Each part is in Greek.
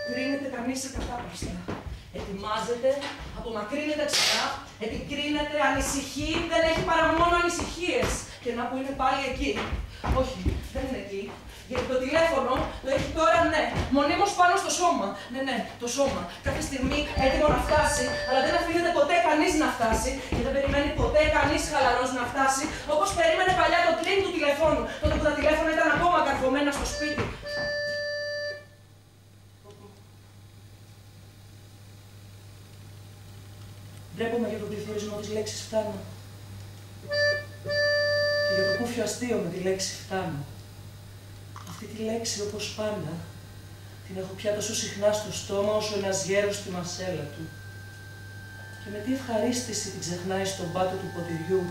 Κρίνεται κανείς ακατάπαυστα. Ετοιμάζεται, απομακρύνεται ξανά, επικρίνεται, ανησυχεί, δεν έχει παρά μόνο ανησυχίες. Και να που είναι πάλι εκεί. Όχι, δεν είναι εκεί. Γιατί το τηλέφωνο το έχει τώρα, ναι, μονίμως πάνω στο σώμα. Ναι, το σώμα. Κάθε στιγμή έτοιμο να φτάσει, αλλά δεν αφήνεται ποτέ κανείς να φτάσει. Και δεν περιμένει ποτέ κανείς χαλαρός να φτάσει, όπως περίμενε παλιά το κλίν του τηλεφώνου, τότε που τα τηλέφωνα ήταν ακόμα καρφωμένα στο σπίτι. Ντρέπομαι για τον πληθωρισμό της λέξης φτάνω. Και για το κούφιο αστείο με τη λέξη φτάνω. Αυτή τη λέξη, όπως πάντα, την έχω πια τόσο συχνά στο στόμα όσο ένας γέρος στη μασέλα του. Και με τι ευχαρίστηση την ξεχνάει στον πάτο του ποτηριού,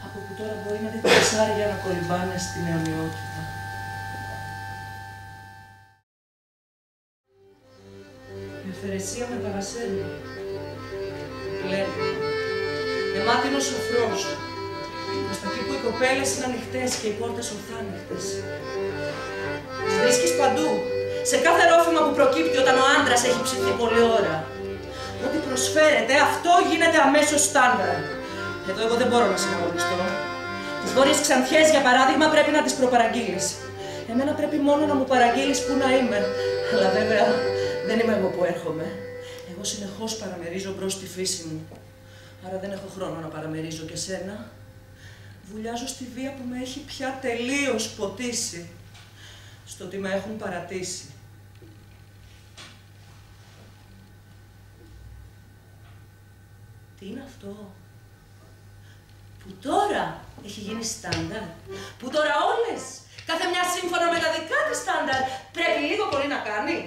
από που τώρα μπορεί να δει τα ψάρια να κολυμπάνε στην αιωνιότητα. Η ευθερεσία με παρασέρνει. Λένε, δεμάτινος σοφρός, μπροστά εκεί που οι κοπέλες είναι ανοιχτές και οι πόρτες ορθάνυχτες. Τις βρίσκεις παντού, σε κάθε ρόφημα που προκύπτει όταν ο άντρας έχει ψηθεί πολλή ώρα. Ό,τι προσφέρεται, αυτό γίνεται αμέσως στάνταρ. Εδώ εγώ δεν μπορώ να συναγωνιστώ. Τις βόρειες ξανθιές, για παράδειγμα, πρέπει να τις προπαραγγείλεις. Εμένα πρέπει μόνο να μου παραγγείλεις πού να είμαι. Αλλά βέβαια δεν είμαι εγώ που έρχομαι. Εγώ συνεχώς παραμερίζω μπρος στη φύση μου. Άρα δεν έχω χρόνο να παραμερίζω και σένα. Βουλιάζω στη βία που με έχει πια τελείως ποτίσει. Στο ότι με έχουν παρατήσει. Τι είναι αυτό? Που τώρα έχει γίνει στάνταρ. Που τώρα όλες, κάθε μια σύμφωνα με τα δικά της στάνταρ, πρέπει λίγο πολύ να κάνει.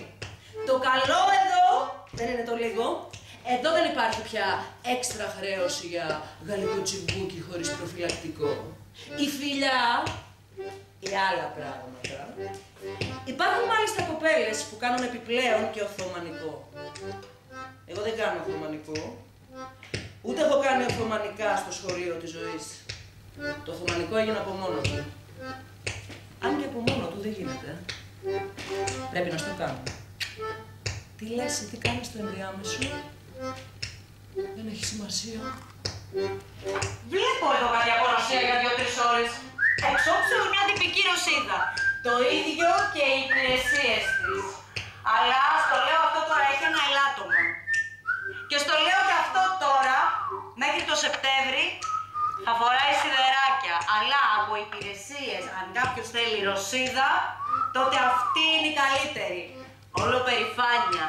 Το καλό εδώ, δεν είναι το λίγο, εδώ δεν υπάρχει πια έξτρα χρέωση για γαλλικό τσιμπούκι χωρίς προφυλακτικό. Η φιλιά ή άλλα πράγματα. Υπάρχουν μάλιστα κοπέλες που κάνουν επιπλέον και οθωμανικό. Εγώ δεν κάνω οθωμανικό. Ούτε έχω κάνει οθωμανικά στο σχολείο της ζωής. Το οθωμανικό έγινε από μόνο του. Αν και από μόνο του δεν γίνεται. Πρέπει να στο κάνω. Τι λες, τι κάνεις στο ενδιάμεσο? Δεν έχει σημασία. Βλέπω εδώ κάποια απορροσία για 2-3 ώρες. Εξόψεω μια τυπική Ρωσίδα. Το ίδιο και οι υπηρεσίες της. Αλλά στο λέω αυτό τώρα έχει ένα ελάττωμα. Και στο λέω και αυτό τώρα, μέχρι το Σεπτέμβρη, θα φοράει σιδεράκια. Αλλά από υπηρεσίες, αν κάποιος θέλει Ρωσίδα, τότε αυτή είναι η καλύτερη. Όλο περηφάνεια.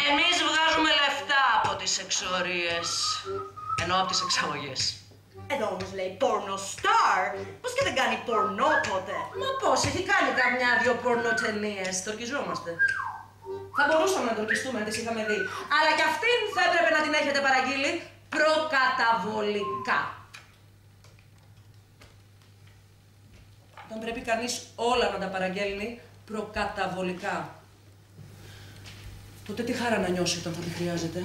Εμείς βγάζουμε λεφτά από τις εξορίες. Ενώ από τις εξαγωγές. Εδώ όμως λέει porno star. Πώς και δεν κάνει πορνό τότε? Μα πώς, έχει κάνει καμιά-δυο πορνοτενίες. Τορκιζόμαστε. Θα μπορούσαμε να τορκιστούμε αν τις είχαμε δει. Αλλά κι αυτήν θα έπρεπε να την έχετε παραγγείλει προκαταβολικά. Όταν πρέπει κανείς όλα να τα παραγγέλνει προκαταβολικά, τότε τι χαρά να νιώσει όταν θα τη χρειάζεται?